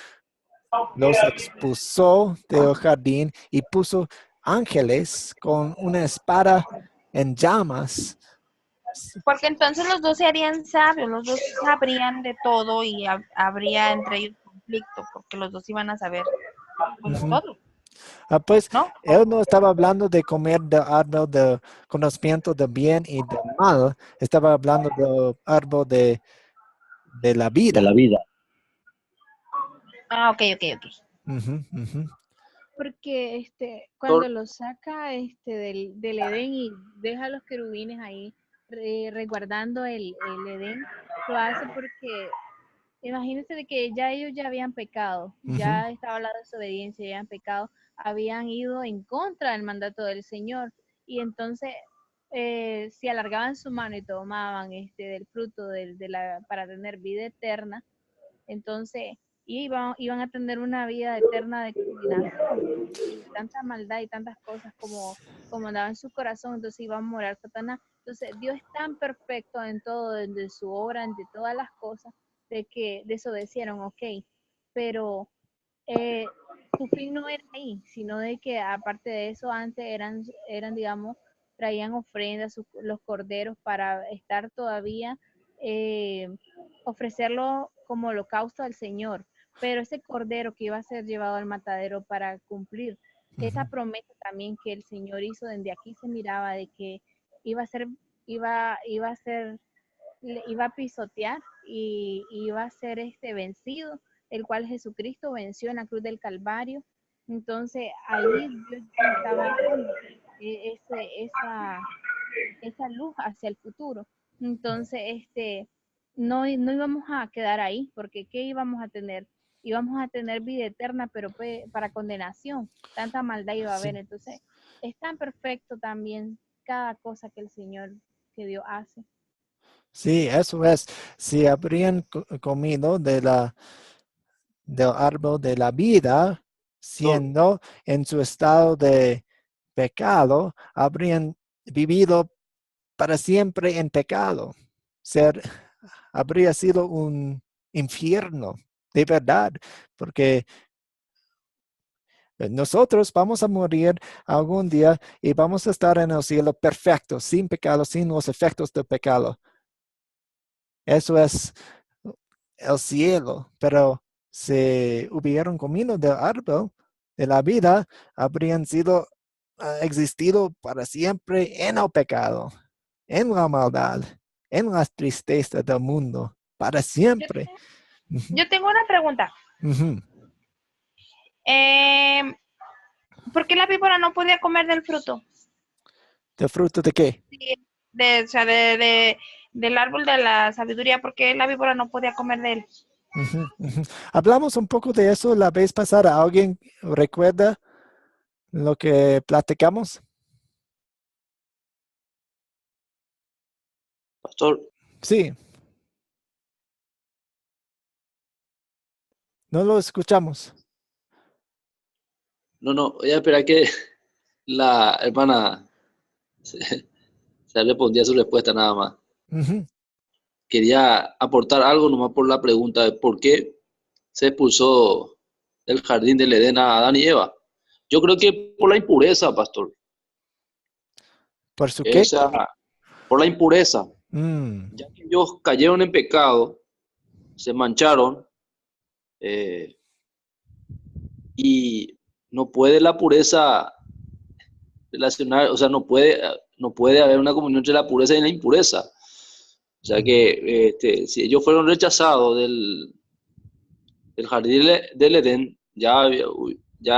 los expulsó del jardín y puso ángeles con una espada en llamas? Porque entonces los dos se harían sabios, los dos sabrían de todo y habría entre ellos conflicto, porque los dos iban a saber pues, Ujú. todo, Pues ¿no? él no estaba hablando de comer del árbol de conocimiento del bien y del mal, estaba hablando del árbol de la de vida. la vida. Ah, ok, ok, ok. Ujú, ujú, Porque cuando Doctor, los saca del Edén y deja a los querubines ahí resguardando el Edén, lo hace porque imagínense de que ya ellos ya habían pecado, ujú, ya estaba la desobediencia, ya habían pecado, habían ido en contra del mandato del Señor y entonces si alargaban su mano y tomaban del fruto para tener vida eterna, entonces iban a tener una vida eterna de condenación y tanta maldad y tantas cosas como andaba en su corazón, entonces iba a morar Satanás. Entonces Dios es tan perfecto en todo, en su obra, en todas las cosas, de que desobedecieron, ok, pero eh, su fin no era ahí, sino de que aparte de eso antes digamos, traían ofrendas, los corderos para estar todavía, eh, ofrecerlo como holocausto al Señor. Pero ese cordero que iba a ser llevado al matadero para cumplir esa ujú. promesa también que el Señor hizo, desde aquí se miraba de que iba a ser, iba a ser, iba a pisotear y iba a ser vencido, el cual Jesucristo venció en la cruz del Calvario. Entonces ahí Dios ya nos estaba dando esa luz hacia el futuro. Entonces, no íbamos a quedar ahí, porque ¿qué íbamos a tener? Íbamos a tener vida eterna, pero para condenación, tanta maldad iba a haber. Sí, Entonces, es tan perfecto también cada cosa que el Señor, que Dios hace. sí, eso es. Si habrían comido del árbol de la vida, doctor, siendo en su estado de pecado, habrían vivido para siempre en pecado. Ser, habría sido un infierno, de verdad, porque nosotros vamos a morir algún día y vamos a estar en el cielo perfecto, sin pecado, sin los efectos del pecado. Eso es el cielo, pero si hubieran comido del árbol de la vida, habrían sido existido para siempre en el pecado, en la maldad, en las tristezas del mundo, para Yo, siempre. Ujú, yo tengo una pregunta. ujú. Eh, ¿Por qué la víbora no podía comer del fruto? ¿De fruto de qué? Sí, o sea, del árbol de la sabiduría, ¿por qué la víbora no podía comer de él? Ujú, ujú. Hablamos un poco de eso la vez pasada. ¿Alguien recuerda lo que platicamos? pastor, Sí. No lo escuchamos. No, voy a esperar que la hermana se respondía su respuesta nada más. Ujú. Quería aportar algo nomás por la pregunta de por qué se expulsó del jardín del Edén a Adán y Eva. Yo creo que por la impureza, pastor. ¿Por su qué? Esa, por la impureza. Mm, Ya que ellos cayeron en pecado, se mancharon, eh, y no puede la pureza relacionar, o sea, no puede haber una comunión entre la pureza y la impureza. O sea que si ellos fueron rechazados del jardín del Edén, ya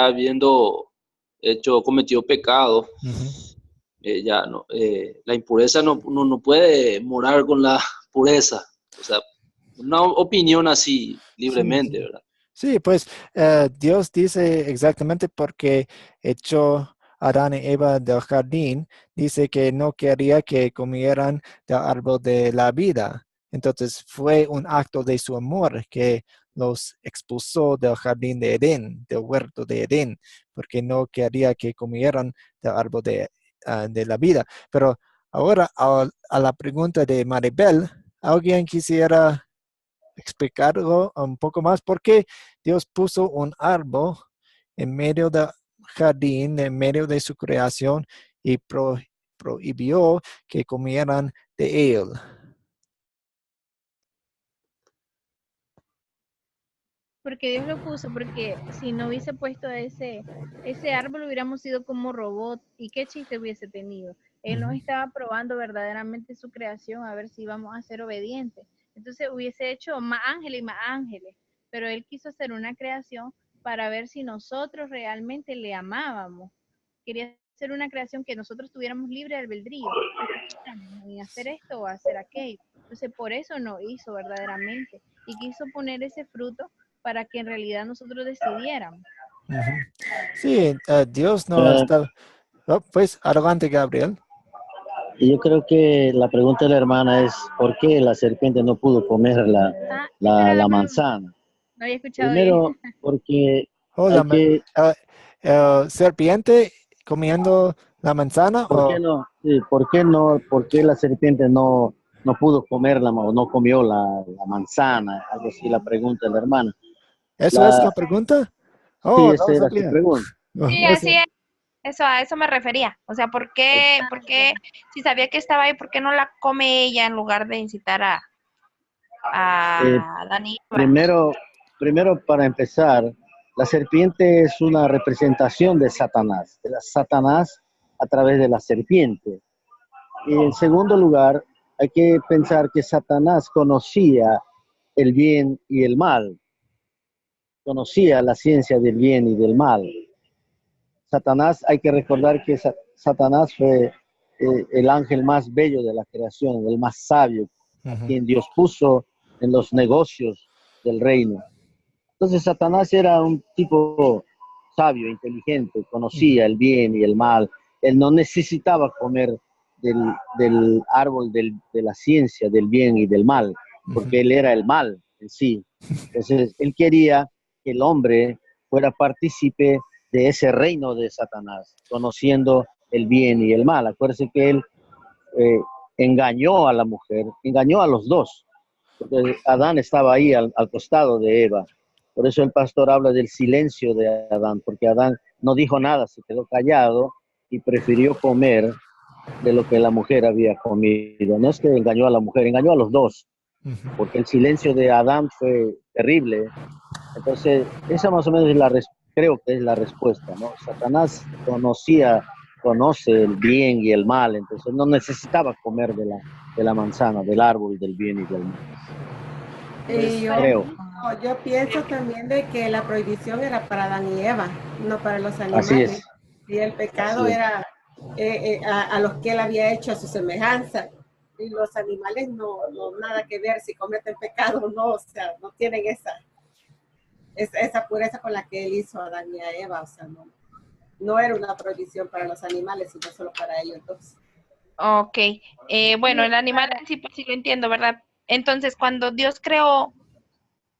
habiendo cometido pecado, ujú. ya no, la impureza no puede morar con la pureza. O sea, una opinión así Sí, libremente, sí. ¿verdad? Sí, pues Dios dice exactamente porque echó a Adán y Eva del jardín, dice que no quería que comieran del árbol de la vida. Entonces fue un acto de su amor que los expulsó del jardín de Edén, del huerto de Edén, porque no quería que comieran del árbol de la vida. Pero ahora a la pregunta de Maribel, ¿alguien quisiera explicarlo un poco más? Porque Dios puso un árbol en medio del jardín, en medio de su creación, y prohibió que comieran de él. Porque Dios lo puso, porque si no hubiese puesto ese árbol hubiéramos sido como robot y qué chiste hubiese tenido. Él nos Ujú. estaba probando verdaderamente su creación a ver si íbamos a ser obedientes. Entonces hubiese hecho más ángeles y más ángeles, pero él quiso hacer una creación para ver si nosotros realmente le amábamos. Quería hacer una creación que nosotros tuviéramos libre albedrío, en hacer esto o hacer aquello. Entonces por eso no hizo verdaderamente y quiso poner ese fruto para que en realidad nosotros decidiéramos. Ujú. Sí, Dios no Eh, está... Oh, pues adelante, Gabriel. y yo creo que la pregunta de la hermana es, ¿por qué la serpiente no pudo comer Ah, espera, la dame, manzana? no había escuchado bien. Primero, porque Hola, hay que, serpiente comiendo la manzana ¿por o qué no? Sí, por qué la serpiente no pudo comerla o no comió la manzana? Algo así la pregunta de la hermana. eso es La, la pregunta. sí, Oh, esa no era su sabía. pregunta. Sí, Oh, así es. Eso, a eso me refería. O sea, ¿por qué, si sabía que estaba ahí, por qué no la come ella en lugar de incitar Eh, a Dani? primero, primero, para empezar, la serpiente es una representación de Satanás, Satanás a través de la serpiente. Y en segundo lugar, hay que pensar que Satanás conocía el bien y el mal, conocía la ciencia del bien y del mal. Satanás, hay que recordar que Satanás fue el ángel más bello de la creación, el más sabio, a Ujú. quien Dios puso en los negocios del reino. Entonces Satanás era un tipo sabio, inteligente, Ujú. conocía el bien y el mal. Él no necesitaba comer del árbol de la ciencia, del bien y del mal, Ujú. porque él era el mal en sí. Entonces él quería que el hombre fuera partícipe de ese reino de Satanás, conociendo el bien y el mal. Acuérdense que él eh, engañó a la mujer, engañó a los dos, porque Adán estaba ahí al costado de Eva. Por eso el pastor habla del silencio de Adán, porque Adán no dijo nada, se quedó callado y prefirió comer de lo que la mujer había comido. No es que engañó a la mujer, engañó a los dos, Ujú. porque el silencio de Adán fue terrible. Entonces, esa más o menos es creo que es la respuesta, ¿no? Satanás conoce el bien y el mal, entonces no necesitaba comer de la manzana, del árbol del bien y del mal. Y Para Creo. mí, yo pienso también de que la prohibición era para Adán y Eva, no para los Así animales. es, Y el pecado así es. era a los que él había hecho a su semejanza. Y los animales no nada que ver si cometen pecado o no, o sea, no tienen esa pureza con la que él hizo a Adán y a Eva, o sea, no era una prohibición para los animales, sino solo para ellos dos. ok. Bueno, el animal en sí, pues sí lo entiendo, ¿verdad? Entonces, cuando Dios creó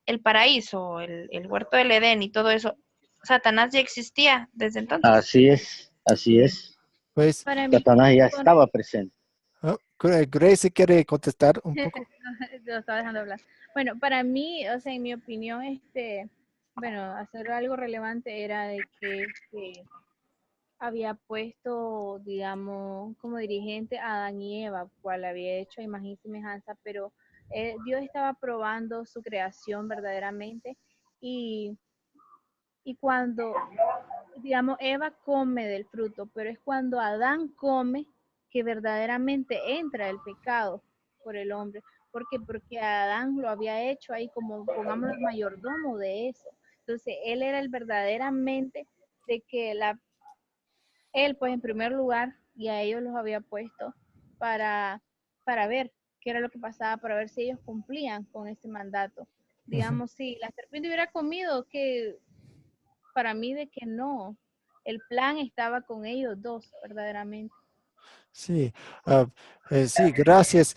el paraíso, el huerto del Edén y todo eso, Satanás ya existía desde entonces. Así es, así es. Pues, Para mí, Satanás ya estaba presente. Grace quiere contestar un poco. lo estaba dejando hablar. Bueno, para mí, o sea, en mi opinión, bueno, hacer algo relevante era de que había puesto, digamos, como dirigente a Adán y Eva, cual había hecho a imagen y semejanza, pero Dios estaba probando su creación verdaderamente y, y cuando, digamos, Eva come del fruto, pero es cuando Adán come que verdaderamente entra el pecado por el hombre. ¿Por qué? Porque Adán lo había hecho ahí como, pongamos, el mayordomo de eso. Entonces, él era el verdaderamente de que él, pues, en primer lugar, y a ellos los había puesto para, para ver qué era lo que pasaba, para ver si ellos cumplían con ese mandato. Digamos, si la serpiente hubiera comido, que para mí de que no, el plan estaba con ellos dos, verdaderamente. Sí, sí, gracias.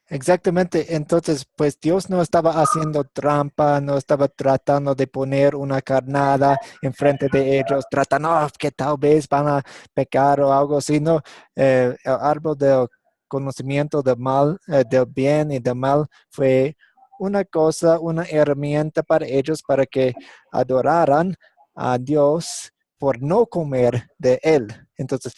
Exactamente, entonces, pues Dios no estaba haciendo trampa, no estaba tratando de poner una carnada enfrente de ellos, tratando que tal vez van a pecar o algo así, no. El árbol del conocimiento del mal, del bien y del mal fue una cosa, una herramienta para ellos para que adoraran a Dios por no comer de él. Entonces,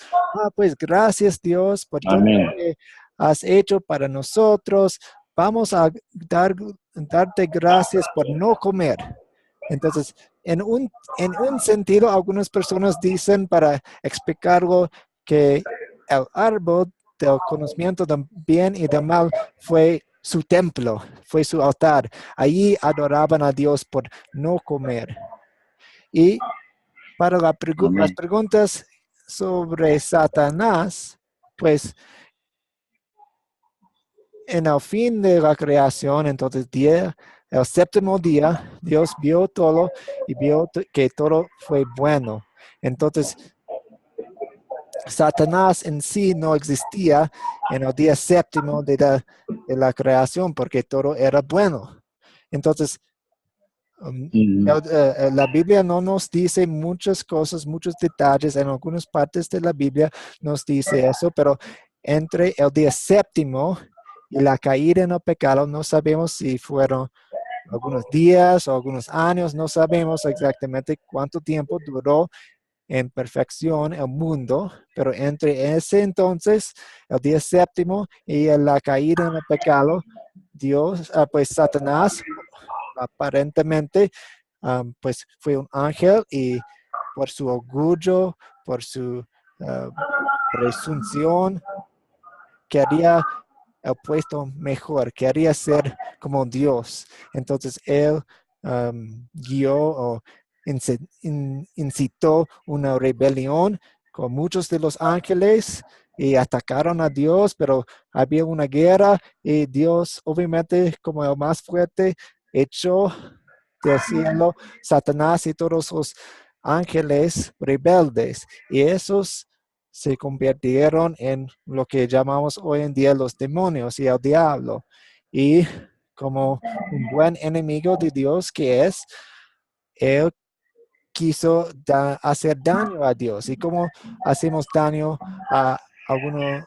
pues gracias Dios por todo lo Amén. que has hecho para nosotros. Vamos a darte gracias por no comer. Entonces, en un sentido, algunas personas dicen para explicarlo que el árbol del conocimiento del bien y del mal fue su templo, fue su altar. Allí adoraban a Dios por no comer. Y para las Amén. preguntas sobre Satanás, pues en el fin de la creación, entonces el séptimo día, Dios vio todo y vio que todo fue bueno. Entonces, Satanás en sí no existía en el día séptimo de la creación porque todo era bueno. Entonces, la Biblia no nos dice muchas cosas, muchos detalles. En algunas partes de la Biblia nos dice eso, pero entre el día séptimo y la caída en el pecado, no sabemos si fueron algunos días o algunos años, no sabemos exactamente cuánto tiempo duró en perfección el mundo, pero entre ese entonces, el día séptimo y la caída en el pecado, pues Satanás aparentemente pues fue un ángel y por su orgullo, por su presunción, quería el puesto mejor, quería ser como Dios. Entonces él guió o incitó una rebelión con muchos de los ángeles y atacaron a Dios, pero había una guerra y Dios, obviamente, como el más fuerte, echó del cielo Satanás y todos los ángeles rebeldes. Y esos se convirtieron en lo que llamamos hoy en día los demonios y el diablo. Y como un buen enemigo de Dios que es, él quiso hacer daño a Dios. ¿Y cómo hacemos daño a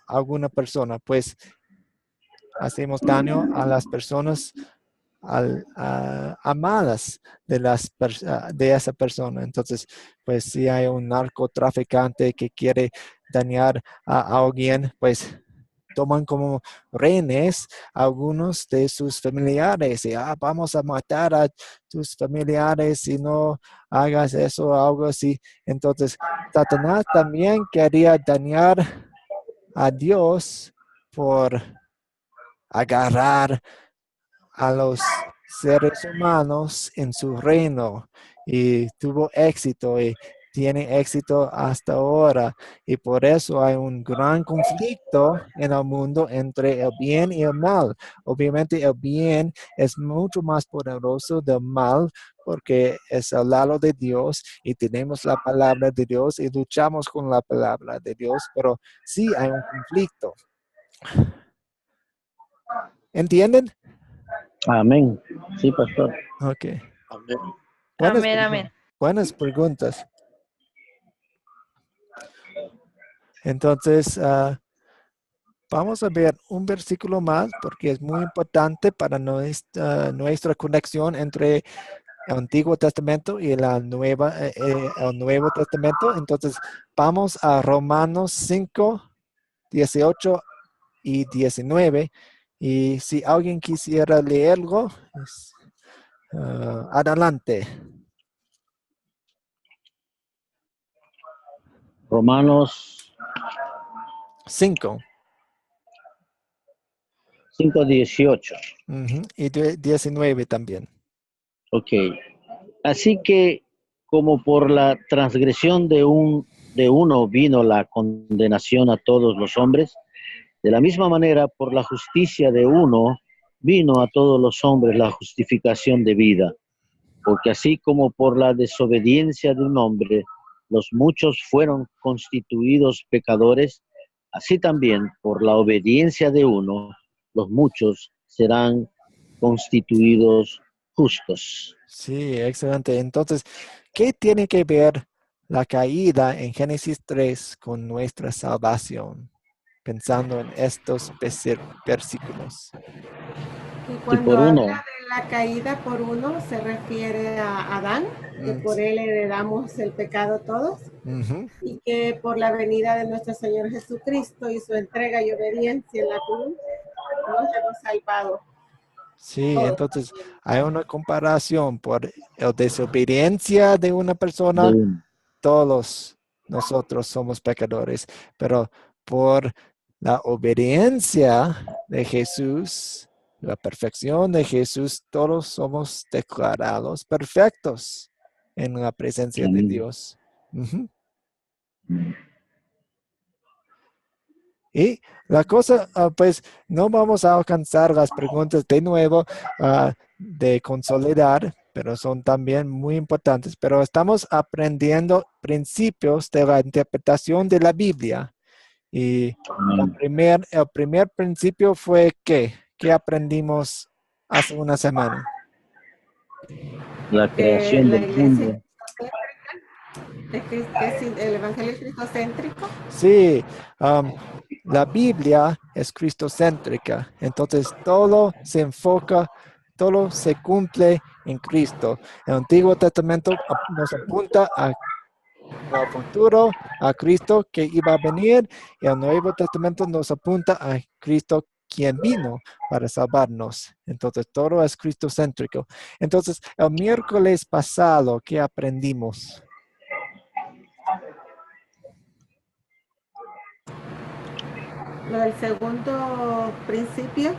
alguna persona? Pues hacemos daño a las personas amadas de esa persona. Entonces, pues si hay un narcotraficante que quiere dañar a alguien, pues toman como rehenes a algunos de sus familiares y vamos a matar a tus familiares si no hagas eso o algo así. Entonces, Satanás también quería dañar a Dios por agarrar a los seres humanos en su reino y tuvo éxito y tiene éxito hasta ahora. Y por eso hay un gran conflicto en el mundo entre el bien y el mal. Obviamente el bien es mucho más poderoso del mal porque es al lado de Dios y tenemos la palabra de Dios y luchamos con la palabra de Dios, pero sí hay un conflicto. ¿Entienden? Amén. Sí, pastor. Ok. Amén. Amén. Buenas preguntas. Entonces, vamos a ver un versículo más porque es muy importante para nuestra conexión entre el Antiguo Testamento y el Nuevo Testamento. Entonces, vamos a Romanos 5, 18 y 19. Y si alguien quisiera leerlo, adelante. Romanos 5. 5:18. Y 19 también. Ok. Así que como por la transgresión de uno vino la condenación a todos los hombres, de la misma manera por la justicia de uno vino a todos los hombres la justificación de vida. Porque así como por la desobediencia de un hombre los muchos fueron constituidos pecadores, así también por la obediencia de uno los muchos serán constituidos justos. Sí, excelente. Entonces, ¿qué tiene que ver la caída en Génesis 3 con nuestra salvación? Pensando en estos versículos. Y Y cuando por uno, habla de la caída por uno, se refiere a Adán, que por él heredamos el pecado todos, y que por la venida de nuestro Señor Jesucristo y su entrega y obediencia en la cruz, nos hemos salvado. Sí, Todos entonces también. hay una comparación por la desobediencia de una persona, de uno. todos nosotros somos pecadores, pero por la obediencia de Jesús, la perfección de Jesús, todos somos declarados perfectos en la presencia de Amén. Dios. Y la cosa, pues no vamos a alcanzar las preguntas de nuevo de consolidar, pero son también muy importantes. Pero estamos aprendiendo principios de la interpretación de la Biblia. Y el primer principio fue ¿qué aprendimos hace una semana? La Que creación la del iglesia mundo. es el evangelio cristocéntrico. Sí, la Biblia es cristocéntrica, entonces todo se enfoca, todo se cumple en Cristo. El Antiguo Testamento nos apunta al futuro, a Cristo que iba a venir, y el Nuevo Testamento nos apunta a Cristo quien vino para salvarnos. Entonces todo es cristocéntrico. Entonces, el miércoles pasado, ¿qué aprendimos? Lo del segundo principio,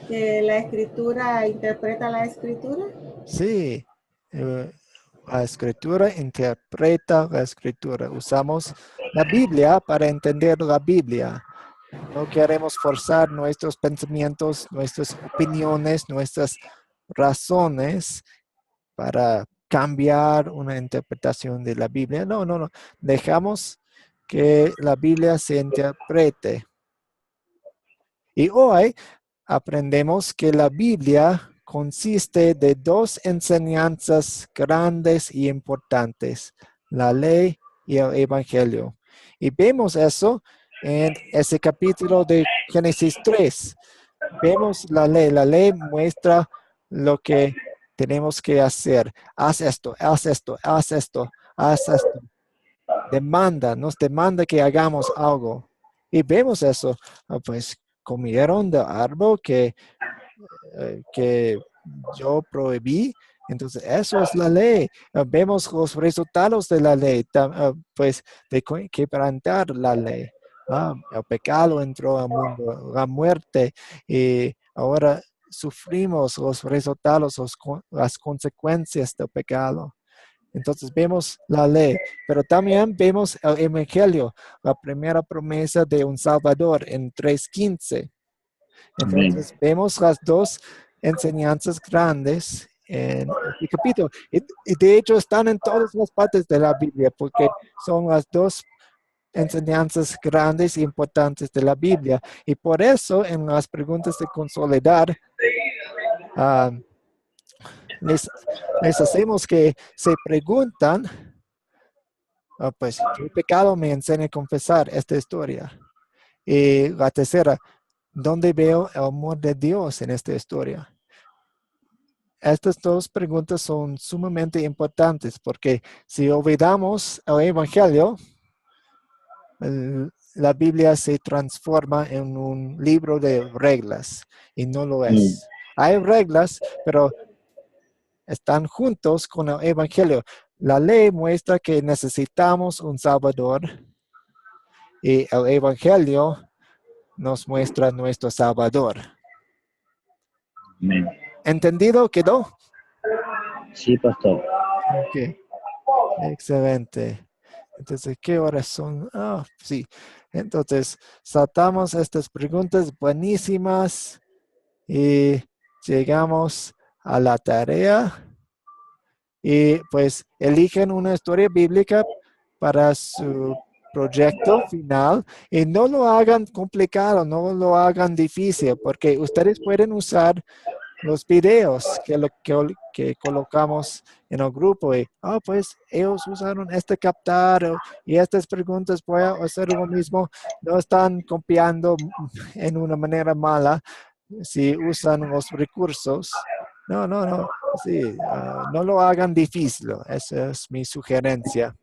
que la escritura interpreta la escritura. Sí, la escritura interpreta la escritura. Usamos la Biblia para entender la Biblia. No queremos forzar nuestros pensamientos, nuestras opiniones, nuestras razones para cambiar una interpretación de la Biblia. No, no, no. Dejamos que la Biblia se interprete. Y hoy aprendemos que la Biblia consiste de dos enseñanzas grandes y importantes, la ley y el evangelio. Y vemos eso en ese capítulo de Génesis 3. Vemos la ley. La ley muestra lo que tenemos que hacer. Haz esto, haz esto, haz esto, haz esto. Nos demanda que hagamos algo. Y vemos eso. Pues comieron del árbol que yo prohibí. Entonces, eso es la ley. Vemos los resultados de la ley, pues de quebrantar la ley. El pecado entró al mundo, la muerte, y ahora sufrimos los resultados, las consecuencias del pecado. Entonces vemos la ley, pero también vemos el evangelio, la primera promesa de un Salvador en 3:15. Entonces vemos las dos enseñanzas grandes en este capítulo. Y de hecho están en todas las partes de la Biblia porque son las dos enseñanzas grandes e importantes de la Biblia. Y por eso en las preguntas de consolidar ah, les hacemos que se preguntan, pues, ¿qué pecado me enseña a confesar esta historia? Y la tercera, ¿dónde veo el amor de Dios en esta historia? Estas dos preguntas son sumamente importantes porque si olvidamos el Evangelio, la Biblia se transforma en un libro de reglas y no lo es. Hay reglas, pero están juntos con el Evangelio. La ley muestra que necesitamos un Salvador y el Evangelio nos muestra nuestro Salvador. Amén. ¿Entendido quedó? Sí, pastor. Ok. Excelente. Entonces, ¿qué horas son? Ah, sí. Entonces, saltamos estas preguntas buenísimas y llegamos a la tarea. Y pues eligen una historia bíblica para su proyecto final y no lo hagan complicado, no lo hagan difícil, porque ustedes pueden usar los videos que colocamos en el grupo y, pues ellos usaron este captar y estas preguntas voy a hacer lo mismo. No están copiando en una manera mala si usan los recursos. No. Sí, no lo hagan difícil. Esa es mi sugerencia.